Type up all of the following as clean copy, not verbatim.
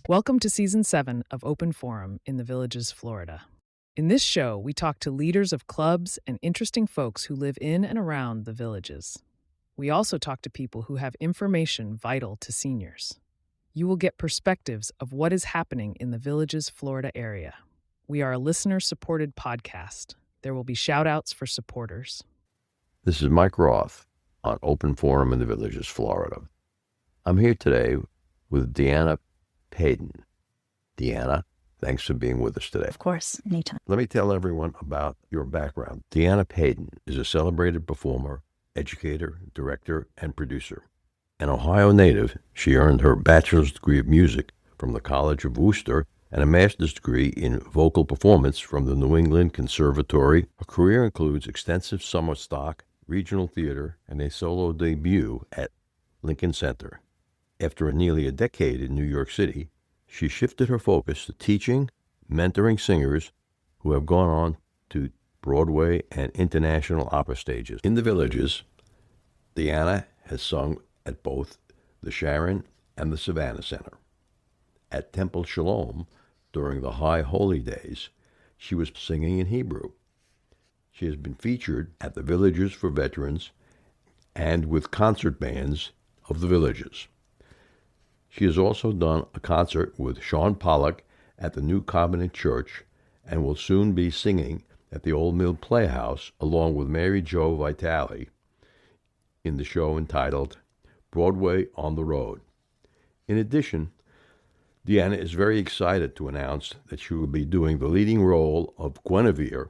Welcome to Season 7 of Open Forum in the Villages, Florida. In this show, we talk to leaders of clubs and interesting folks who live in and around the villages. We also talk to people who have information vital to seniors. You will get perspectives of what is happening in the Villages, Florida area. We are a listener-supported podcast. There will be shout-outs for supporters. This is Mike Roth on Open Forum in the Villages, Florida. I'm here today with Deanna Peden. Deanna, thanks for being with us today. Of course, anytime. Let me tell everyone about your background. Deanna Peden is a celebrated performer, educator, director, and producer. An Ohio native, she earned her bachelor's degree of music from the College of Worcester and a master's degree in vocal performance from the New England Conservatory. Her career includes extensive summer stock, regional theater, and a solo debut at Lincoln Center. After nearly a decade in New York City, she shifted her focus to teaching, mentoring singers who have gone on to Broadway and international opera stages. In the Villages, Deanna has sung at both the Sharon and the Savannah Center. At Temple Shalom, during the High Holy Days, she was singing in Hebrew. She has been featured at the Villages for Veterans and with concert bands of the Villages. She has also done a concert with Sean Pollock at the New Covenant Church and will soon be singing at the Old Mill Playhouse along with Mary Jo Vitale in the show entitled Broadway on the Road. In addition, Deanna is very excited to announce that she will be doing the leading role of Guinevere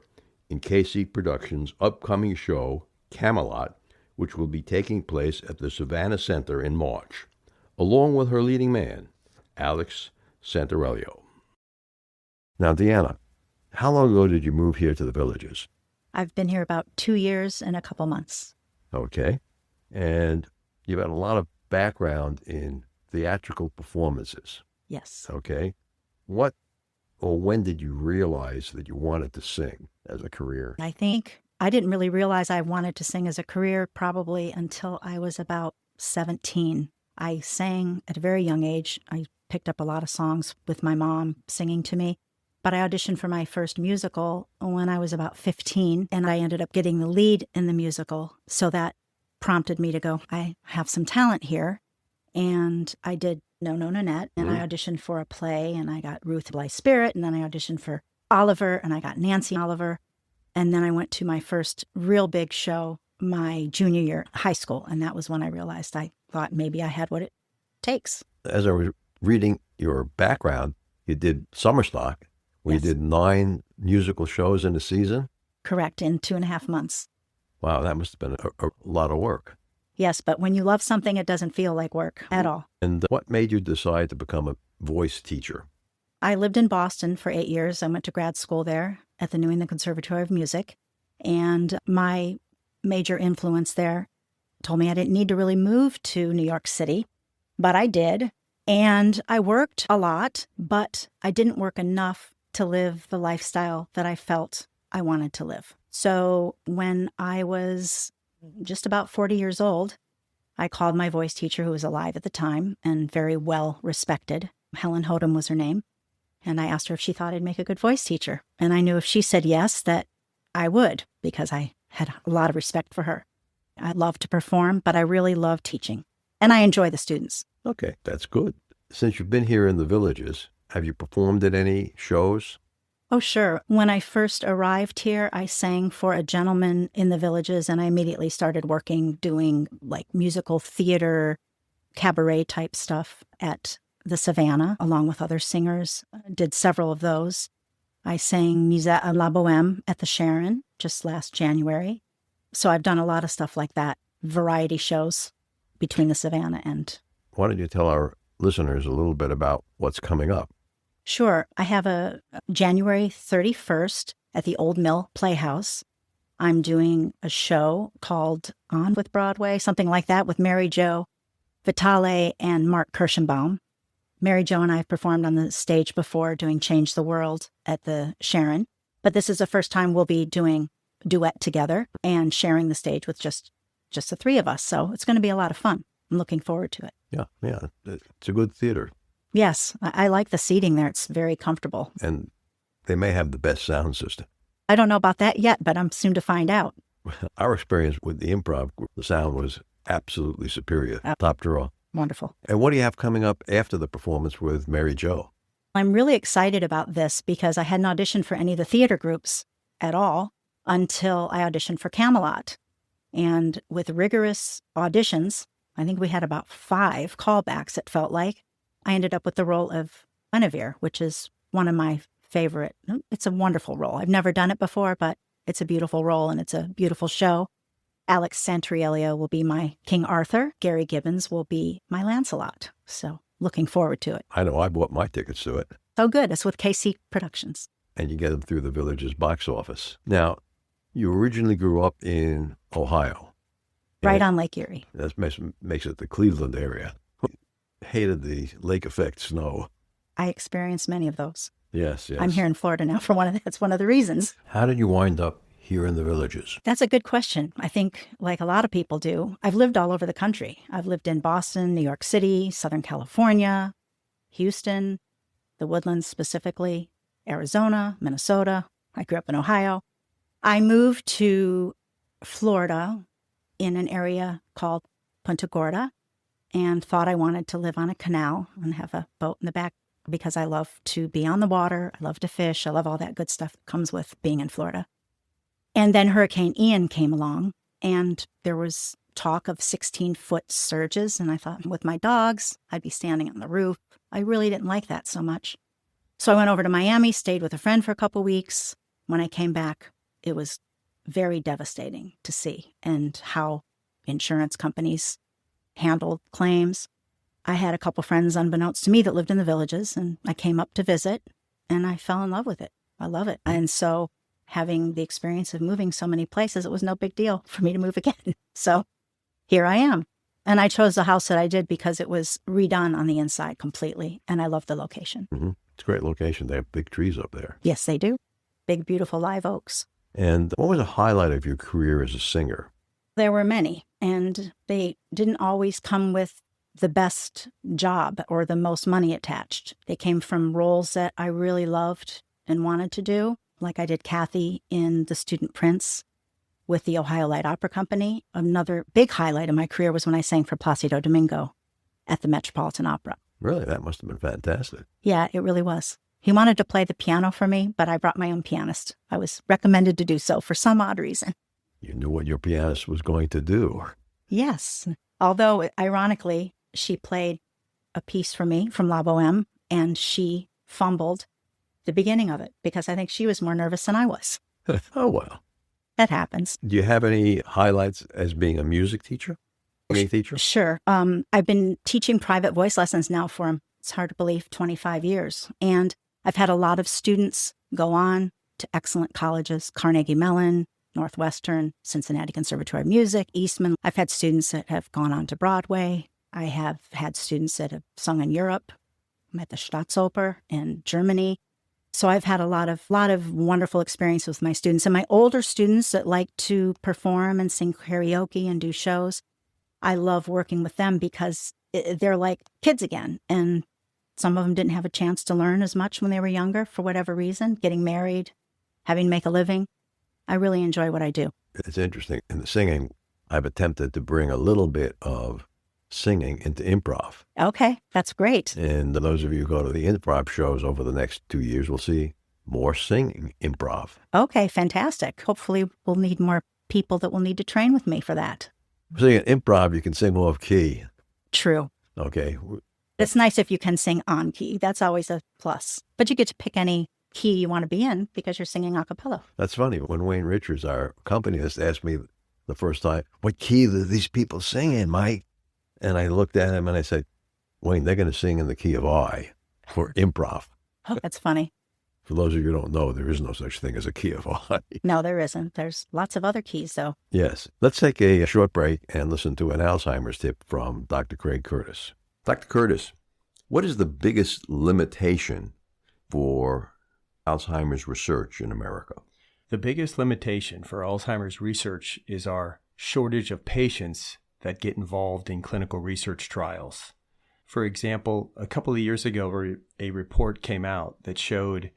in KC Productions' upcoming show, Camelot, which will be taking place at the Savannah Center in March, along with her leading man, Alex Santarello. Now, Deanna, how long ago did you move here to the Villages? I've been here about 2 years and a couple months. Okay. And you've had a lot of background in theatrical performances. Yes. Okay. What or when did you realize that you wanted to sing as a career? I think I didn't really realize I wanted to sing as a career probably until I was about 17. I sang at a very young age. I picked up a lot of songs with my mom singing to me. But I auditioned for my first musical when I was about 15, and I ended up getting the lead in the musical. So that prompted me to go, I have some talent here. And I did No No Nanette, and I auditioned for a play, and I got Ruth Blythe Spirit, and then I auditioned for Oliver, and I got Nancy Oliver. And then I went to my first real big show my junior year high school, and that was when I realized I thought maybe I had what it takes. As I was reading your background, you did summer stock, where Yes. you did 9 musical shows in a season. Correct, in 2.5 months. Wow, that must have been a lot of work. Yes, but when you love something, it doesn't feel like work at all. And what made you decide to become a voice teacher? I lived in Boston for 8 years. I went to grad school there at the New England Conservatory of Music. And my major influence there told me I didn't need to really move to New York City, but I did. And I worked a lot, but I didn't work enough to live the lifestyle that I felt I wanted to live. So when I was just about 40 years old, I called my voice teacher, who was alive at the time and very well respected. Helen Hodem was her name. And I asked her if she thought I'd make a good voice teacher. And I knew if she said yes, that I would, because I had a lot of respect for her. I love to perform, but I really love teaching. And I enjoy the students. Okay, that's good. Since you've been here in the Villages, have you performed at any shows? Oh, sure. When I first arrived here, I sang for a gentleman in the Villages, and I immediately started working, doing like musical theater, cabaret type stuff at the Savannah, along with other singers. Did several of those. I sang Musette à la Bohème at the Sharon just last January. So I've done a lot of stuff like that, variety shows between the Savannah and... Why don't you tell our listeners a little bit about what's coming up? Sure. I have a January 31st at the Old Mill Playhouse. I'm doing a show called On with Broadway, something like that, with Mary Jo Vitale and Mark Kirschenbaum. Mary Jo and I have performed on the stage before doing Change the World at the Sharon, but this is the first time we'll be doing duet together and sharing the stage with just the three of us. So it's going to be a lot of fun. I'm looking forward to it. Yeah. It's a good theater. Yes, I like the seating there. It's very comfortable. And they may have the best sound system. I don't know about that yet, but I'm soon to find out. Our experience with the improv group, the sound was absolutely superior, top draw. Wonderful. And what do you have coming up after the performance with Mary Jo? I'm really excited about this because I hadn't auditioned for any of the theater groups at all until I auditioned for Camelot. And with rigorous auditions, I think we had about 5 callbacks, it felt like, I ended up with the role of Guinevere, which is one of my favorite. It's a wonderful role. I've never done it before, but it's a beautiful role and it's a beautiful show. Alex Santriello will be my King Arthur. Gary Gibbons will be my Lancelot. So looking forward to it. I know I bought my tickets to it. So good. It's with KC Productions. And you get them through the Village's box office. Now, you originally grew up in Ohio. Right on Lake Erie. That makes it the Cleveland area. Hated the lake effect snow. I experienced many of those. Yes. I'm here in Florida now that's one of the reasons. How did you wind up here in the Villages? That's a good question. I think, like a lot of people do, I've lived all over the country. I've lived in Boston, New York City, Southern California, Houston, the Woodlands specifically, Arizona, Minnesota. I grew up in Ohio. I moved to Florida in an area called Punta Gorda and thought I wanted to live on a canal and have a boat in the back because I love to be on the water. I love to fish. I love all that good stuff that comes with being in Florida. And then Hurricane Ian came along and there was talk of 16-foot surges. And I thought with my dogs, I'd be standing on the roof. I really didn't like that so much. So I went over to Miami, stayed with a friend for a couple weeks. When I came back, it was very devastating to see and how insurance companies handled claims. I had a couple friends, unbeknownst to me, that lived in the Villages, and I came up to visit, and I fell in love with it. I love it. And so having the experience of moving so many places, it was no big deal for me to move again. So here I am. And I chose the house that I did because it was redone on the inside completely, and I love the location. Mm-hmm. It's a great location. They have big trees up there. Yes, they do. Big, beautiful live oaks. And what was a highlight of your career as a singer? There were many, and they didn't always come with the best job or the most money attached. They came from roles that I really loved and wanted to do, like I did Kathy in The Student Prince with the Ohio Light Opera Company. Another big highlight of my career was when I sang for Placido Domingo at the Metropolitan Opera. Really? That must have been fantastic. Yeah, it really was. He wanted to play the piano for me, but I brought my own pianist. I was recommended to do so for some odd reason. You knew what your pianist was going to do. Yes. Although, ironically, she played a piece for me from La Boheme, and she fumbled the beginning of it because I think she was more nervous than I was. Oh, well. That happens. Do you have any highlights as being a music teacher? Singing teacher? Sure. I've been teaching private voice lessons now for, it's hard to believe, 25 years. And I've had a lot of students go on to excellent colleges, Carnegie Mellon, Northwestern, Cincinnati Conservatory of Music, Eastman. I've had students that have gone on to Broadway. I have had students that have sung in Europe. I'm at the Staatsoper in Germany. So I've had a lot of wonderful experience with my students. And my older students that like to perform and sing karaoke and do shows, I love working with them because they're like kids again. And some of them didn't have a chance to learn as much when they were younger for whatever reason, getting married, having to make a living. I really enjoy what I do. It's interesting. In the singing, I've attempted to bring a little bit of singing into improv. Okay, that's great. And those of you who go to the improv shows over the next 2 years will see more singing improv. Okay, fantastic. Hopefully we'll need more people that will need to train with me for that. Singing improv, you can sing off key. True. Okay. It's nice if you can sing on key. That's always a plus. But you get to pick any key you want to be in because you're singing a cappella. That's funny. When Wayne Richards, our accompanist, asked me the first time, what key do these people sing in, Mike? And I looked at him and I said, Wayne, they're going to sing in the key of I for improv. Oh, that's funny. For those of you who don't know, there is no such thing as a key of I. No, there isn't. There's lots of other keys, though. Yes. Let's take a short break and listen to an Alzheimer's tip from Dr. Craig Curtis. Dr. Curtis, what is the biggest limitation for Alzheimer's research in America? The biggest limitation for Alzheimer's research is our shortage of patients that get involved in clinical research trials. For example, a couple of years ago, a report came out that showed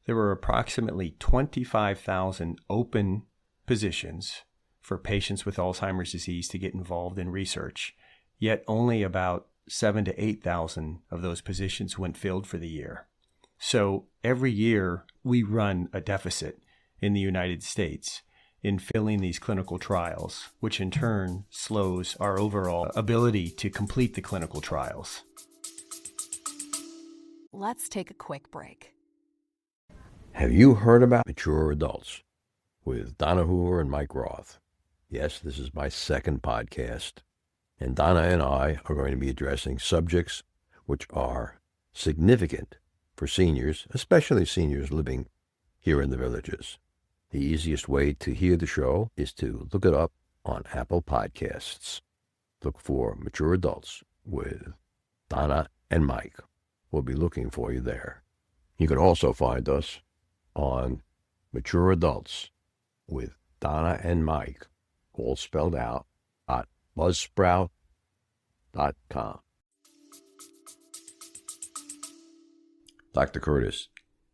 there were approximately 25,000 open positions for patients with Alzheimer's disease to get involved in research, yet only about 7,000 to 8,000 of those positions went filled for the year. So every year we run a deficit in the United States in filling these clinical trials, which in turn slows our overall ability to complete the clinical trials. Let's take a quick break. Have you heard about Mature Adults with Donna Hoover and Mike Roth? Yes, this is my second podcast, and Donna and I are going to be addressing subjects which are significant for seniors, especially seniors living here in the villages. The easiest way to hear the show is to look it up on Apple Podcasts. Look for Mature Adults with Donna and Mike. We'll be looking for you there. You can also find us on Mature Adults with Donna and Mike, all spelled out, @buzzsprout.com. Dr. Curtis,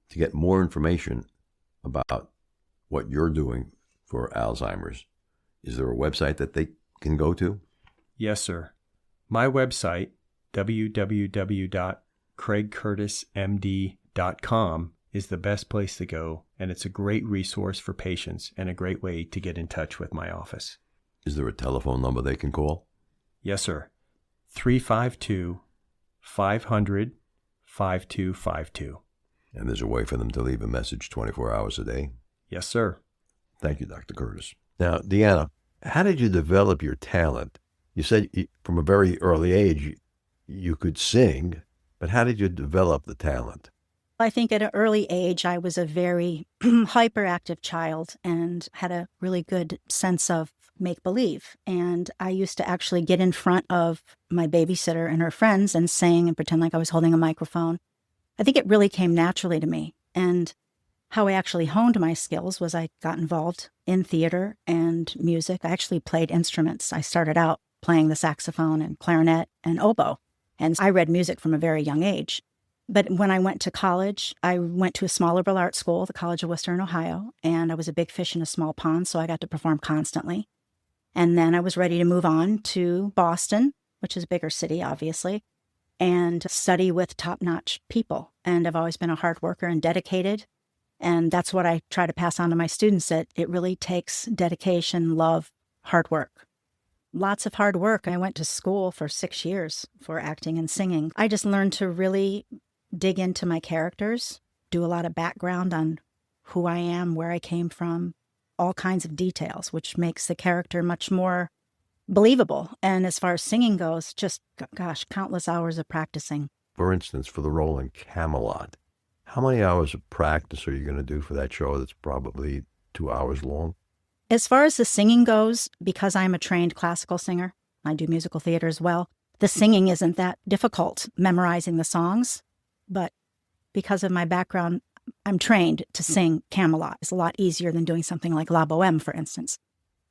to get more information about what you're doing for Alzheimer's, is there a website that they can go to? Yes, sir. My website, www.craigcurtismd.com, is the best place to go, and it's a great resource for patients and a great way to get in touch with my office. Is there a telephone number they can call? Yes, sir. 352-500-5252. And there's a way for them to leave a message 24 hours a day? Yes, sir. Thank you, Dr. Curtis. Now, Deanna, how did you develop your talent? You said from a very early age you could sing, but how did you develop the talent? I think at an early age, I was a very hyperactive child and had a really good sense of make-believe. And I used to actually get in front of my babysitter and her friends and sing and pretend like I was holding a microphone. I think it really came naturally to me. And how I actually honed my skills was I got involved in theater and music. I actually played instruments. I started out playing the saxophone and clarinet and oboe. And I read music from a very young age. But when I went to college, I went to a small liberal arts school, the College of Worcester in Ohio, and I was a big fish in a small pond, so I got to perform constantly. And then I was ready to move on to Boston, which is a bigger city, obviously, and study with top-notch people. And I've always been a hard worker and dedicated, and that's what I try to pass on to my students, that it really takes dedication, love, hard work. Lots of hard work. I went to school for 6 years for acting and singing. I just learned to really dig into my characters, do a lot of background on who I am, where I came from, all kinds of details, which makes the character much more believable. And as far as singing goes, just, gosh, countless hours of practicing. For instance, for the role in Camelot, how many hours of practice are you going to do for that show that's probably 2 hours long? As far as the singing goes, because I'm a trained classical singer, I do musical theater as well, the singing isn't that difficult, memorizing the songs. But because of my background, I'm trained to sing Camelot. It's a lot easier than doing something like La Boheme, for instance.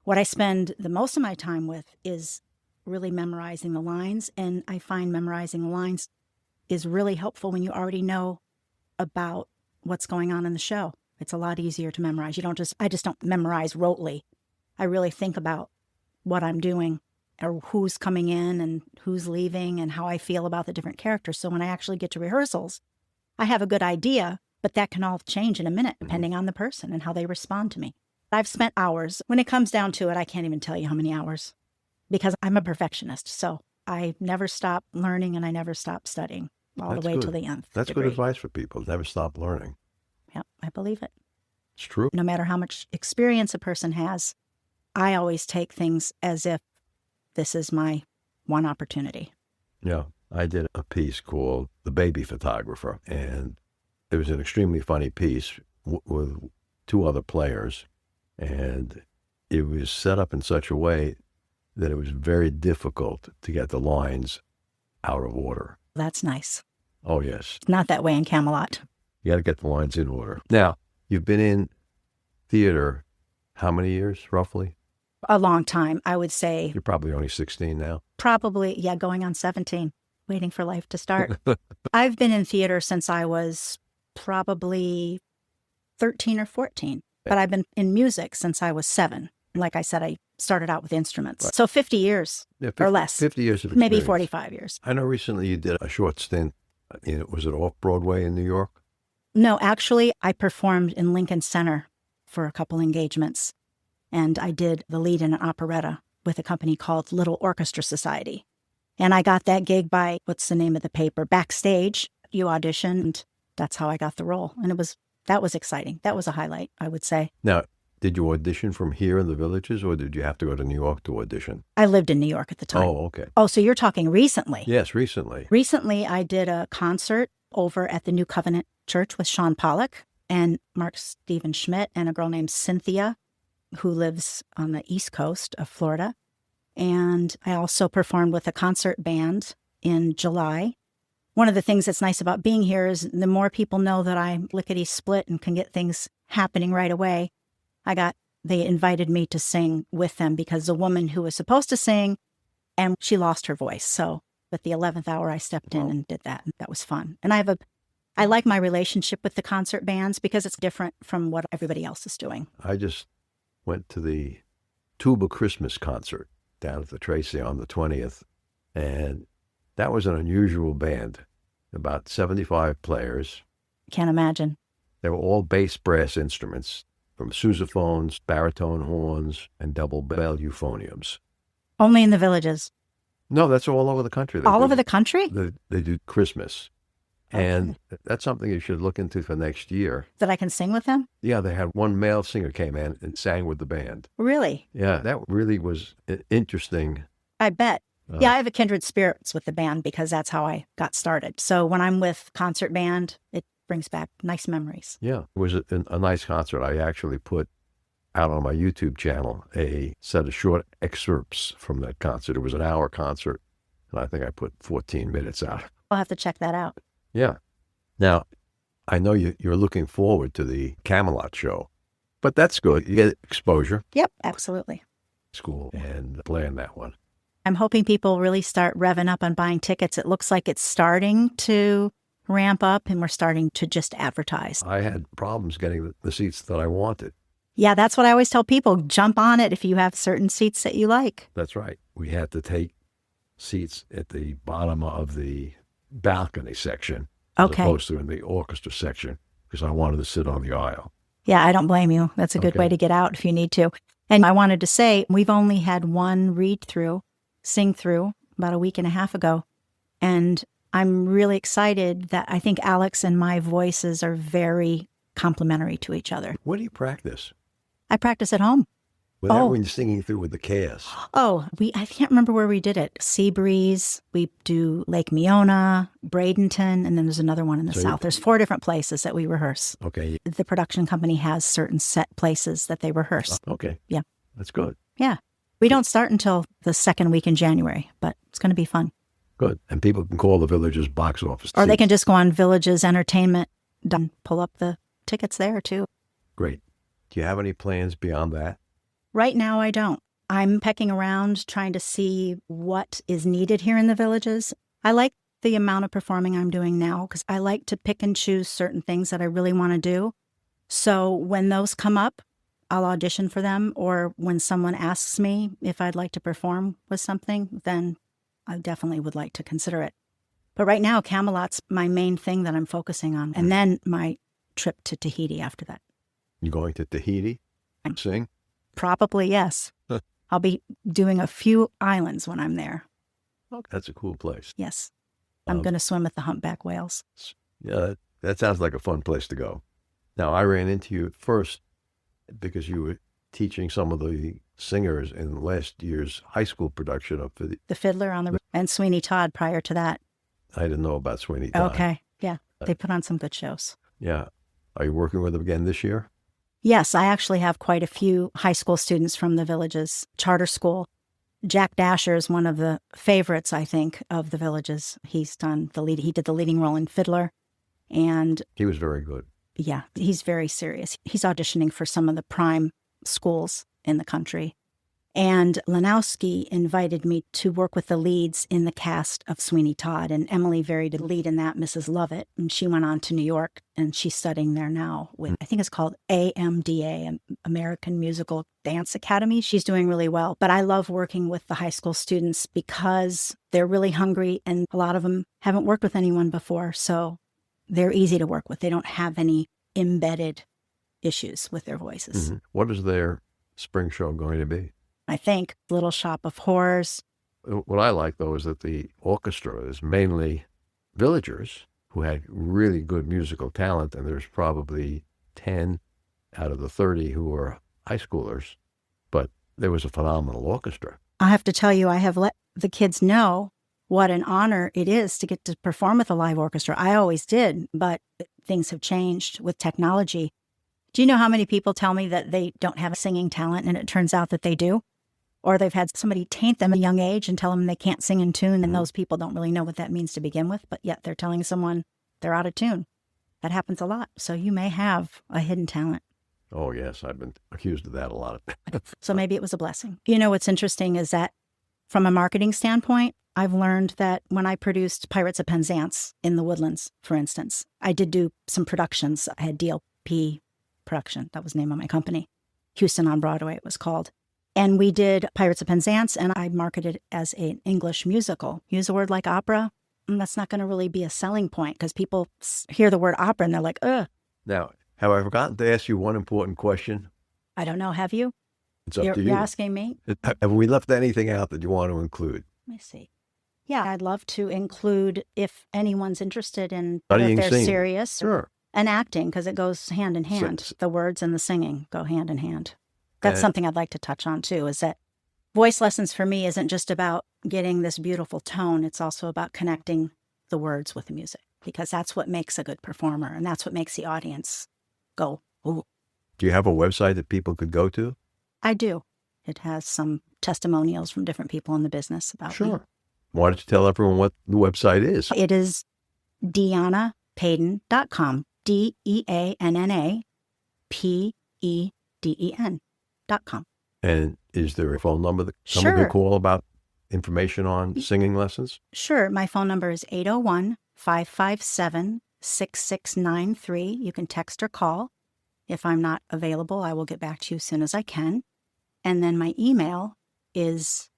What I spend the most of my time with is really memorizing the lines, and I find memorizing the lines is really helpful when you already know about what's going on in the show. It's a lot easier to memorize. I just don't memorize rotely. I really think about what I'm doing, or who's coming in and who's leaving and how I feel about the different characters. So when I actually get to rehearsals, I have a good idea, but that can all change in a minute depending on the person and how they respond to me. I've spent hours. When it comes down to it, I can't even tell you how many hours, because I'm a perfectionist. So I never stop learning and I never stop studying all the way to the nth That's degree. good advice for people. Never stop learning. Yeah, I believe it. It's true. No matter how much experience a person has, I always take things as if this is my one opportunity. Yeah, I did a piece called The Baby Photographer, and it was an extremely funny piece with two other players, and it was set up in such a way that it was very difficult to get the lines out of order. That's nice. Oh, yes. Not that way in Camelot. You got to get the lines in order. Now, you've been in theater how many years, roughly? a long time. I would say You're probably only 16 now. probably, yeah, going on 17, waiting for life to start. I've been in theater since I was probably 13 or 14, but I've been in music since I was 7. Like I said, I started out with instruments. Right. So 50 years Yeah, or less. 50 years of experience. Maybe 45 years. I know recently you did a short stint. Was it off-Broadway in New York? No, actually, I performed in Lincoln Center for a couple engagements. And I did the lead in an operetta with a company called Little Orchestra Society. And I got that gig by, what's the name of the paper? Backstage. You auditioned. That's how I got the role. And that was exciting. That was a highlight, I would say. Now, did you audition from here in the Villages, or did you have to go to New York to audition? I lived in New York at the time. Oh, okay. Oh, so you're talking recently? Yes, recently. Recently, I did a concert over at the New Covenant Church with Sean Pollock and Mark Steven Schmidt and a girl named Cynthia, who lives on the East Coast of Florida. And I also performed with a concert band in July. One of the things that's nice about being here is the more people know that I'm lickety-split and can get things happening right away. They invited me to sing with them because the woman who was supposed to sing, and she lost her voice. So at the 11th hour, I stepped in and did that. And that was fun. And I like my relationship with the concert bands because it's different from what everybody else is doing. I just went to the Tuba Christmas concert down at the Tracy on the 20th, and that was an unusual band, about 75 players. Can't imagine. They were all bass brass instruments, from sousaphones, baritone horns, and double bell euphoniums. Only in the Villages. No, that's all over the country. All over the country? They do Christmas. And that's something you should look into for next year. That I can sing with them? Yeah, they had one male singer came in and sang with the band. Really? Yeah, that really was interesting. I bet. Yeah, I have a kindred spirits with the band because that's how I got started. So when I'm with concert band, it brings back nice memories. Yeah, it was a nice concert. I actually put out on my YouTube channel a set of short excerpts from that concert. It was an hour concert, and I think I put 14 minutes out. I'll have to check that out. Yeah. Now, I know you're looking forward to the Camelot show, but that's good. You get exposure. Yep, absolutely. School and plan that one. I'm hoping people really start revving up on buying tickets. It looks like it's starting to ramp up and we're starting to just advertise. I had problems getting the seats that I wanted. Yeah, that's what I always tell people. Jump on it if you have certain seats that you like. That's right. We had to take seats at the bottom of the balcony section as opposed to in the orchestra section because I wanted to sit on the aisle. Yeah, I don't blame you. That's a good way to get out if you need to. And I wanted to say, we've only had one sing through about a week and a half ago. And I'm really excited that I think Alex and my voices are very complementary to each other. Where do you practice? I practice at home. When you're singing through with the cast. Oh, I can't remember where we did it. Seabreeze, we do Lake Meona, Bradenton, and then there's another one in the south. There's 4 different places that we rehearse. Okay. The production company has certain set places that they rehearse. Okay. Yeah. That's good. Yeah. We don't start until the second week in January, but it's going to be fun. Good. And people can call the Villages box office. Or they can just go on Villages Entertainment and pull up the tickets there too. Great. Do you have any plans beyond that? Right now, I don't. I'm pecking around trying to see what is needed here in the Villages. I like the amount of performing I'm doing now because I like to pick and choose certain things that I really want to do. So when those come up, I'll audition for them. Or when someone asks me if I'd like to perform with something, then I definitely would like to consider it. But right now, Camelot's my main thing that I'm focusing on. And then my trip to Tahiti after that. You going to Tahiti? Sing? Probably, yes. I'll be doing a few islands when I'm there. Okay. That's a cool place. Yes. I'm going to swim with the humpback whales. Yeah, that sounds like a fun place to go. Now, I ran into you first because you were teaching some of the singers in last year's high school production of The Fiddler on the Roof and Sweeney Todd prior to that. I didn't know about Sweeney Todd. Okay. Yeah. They put on some good shows. Yeah. Are you working with them again this year? Yes, I actually have quite a few high school students from the Villages charter school. Jack Dasher is one of the favorites, I think, of the Villages. He's done he did the leading role in Fiddler. And he was very good. Yeah, he's very serious. He's auditioning for some of the prime schools in the country. And Lanowski invited me to work with the leads in the cast of Sweeney Todd. And Emily varied the lead in that, Mrs. Lovett. And she went on to New York, and she's studying there now with, I think it's called AMDA, American Musical Dance Academy. She's doing really well. But I love working with the high school students because they're really hungry, and a lot of them haven't worked with anyone before. So they're easy to work with. They don't have any embedded issues with their voices. Mm-hmm. What is their spring show going to be? I think Little Shop of Horrors. What I like, though, is that the orchestra is mainly villagers who had really good musical talent, and there's probably 10 out of the 30 who were high schoolers, but there was a phenomenal orchestra. I have to tell you, I have let the kids know what an honor it is to get to perform with a live orchestra. I always did, but things have changed with technology. Do you know how many people tell me that they don't have a singing talent, and it turns out that they do? Or they've had somebody taint them at a young age and tell them they can't sing in tune, and those people don't really know what that means to begin with, but yet they're telling someone they're out of tune. That happens a lot. So you may have a hidden talent. Oh, yes, I've been accused of that a lot. So maybe it was a blessing. You know, what's interesting is that from a marketing standpoint, I've learned that when I produced Pirates of Penzance in the Woodlands, for instance, I did do some productions. I had DLP Production. That was the name of my company. Houston on Broadway, it was called. And we did Pirates of Penzance, and I marketed it as an English musical. Use a word like opera, and that's not going to really be a selling point because people hear the word opera and they're like, ugh. Now, have I forgotten to ask you one important question? I don't know. Have you? It's up to you. You're asking me? Have we left anything out that you want to include? Let me see. Yeah, I'd love to include, if anyone's interested in, Studying if they're singing. serious, Sure. and acting, because it goes hand in hand. So- The words and the singing go hand in hand. That's something I'd like to touch on, too, is that voice lessons for me isn't just about getting this beautiful tone. It's also about connecting the words with the music, because that's what makes a good performer, and that's what makes the audience go, ooh. Do you have a website that people could go to? I do. It has some testimonials from different people in the business about me. Sure. Why don't you tell everyone what the website is? It is DeannaPeden.com. DeannaPeden.com. And is there a phone number that someone Sure. could call about information on singing lessons? Sure. My phone number is 801-557-6693. You can text or call. If I'm not available, I will get back to you as soon as I can. And then my email is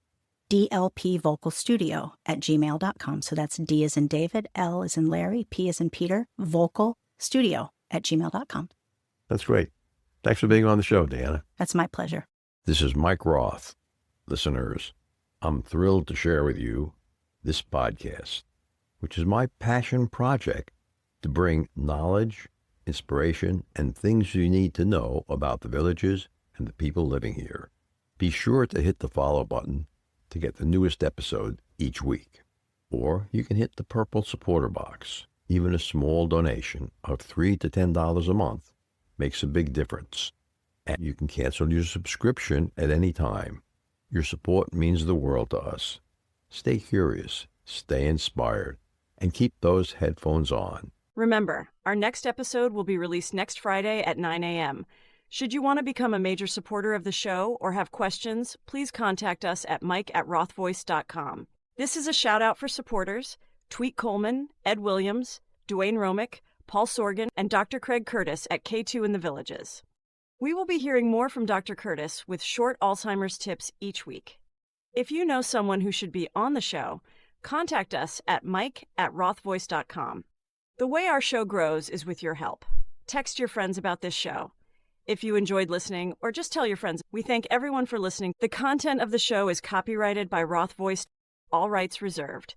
dlpvocalstudio@gmail.com. So that's D as in David, L as in Larry, P as in Peter, vocalstudio@gmail.com. That's great. Thanks for being on the show, Deanna. That's my pleasure. This is Mike Roth. Listeners, I'm thrilled to share with you this podcast, which is my passion project to bring knowledge, inspiration, and things you need to know about the villages and the people living here. Be sure to hit the follow button to get the newest episode each week. Or you can hit the purple supporter box. Even a small donation of $3 to $10 a month makes a big difference. And you can cancel your subscription at any time. Your support means the world to us. Stay curious, stay inspired, and keep those headphones on. Remember, our next episode will be released next Friday at 9 a.m. Should you want to become a major supporter of the show or have questions, please contact us at mike@rothvoice.com. This is a shout out for supporters: Tweet Coleman, Ed Williams, Dwayne Romick, Paul Sorgan, and Dr. Craig Curtis at K2 in the Villages. We will be hearing more from Dr. Curtis with short Alzheimer's tips each week. If you know someone who should be on the show, contact us at mike@rothvoice.com. The way our show grows is with your help. Text your friends about this show. If you enjoyed listening, or just tell your friends, we thank everyone for listening. The content of the show is copyrighted by Roth Voice, all rights reserved.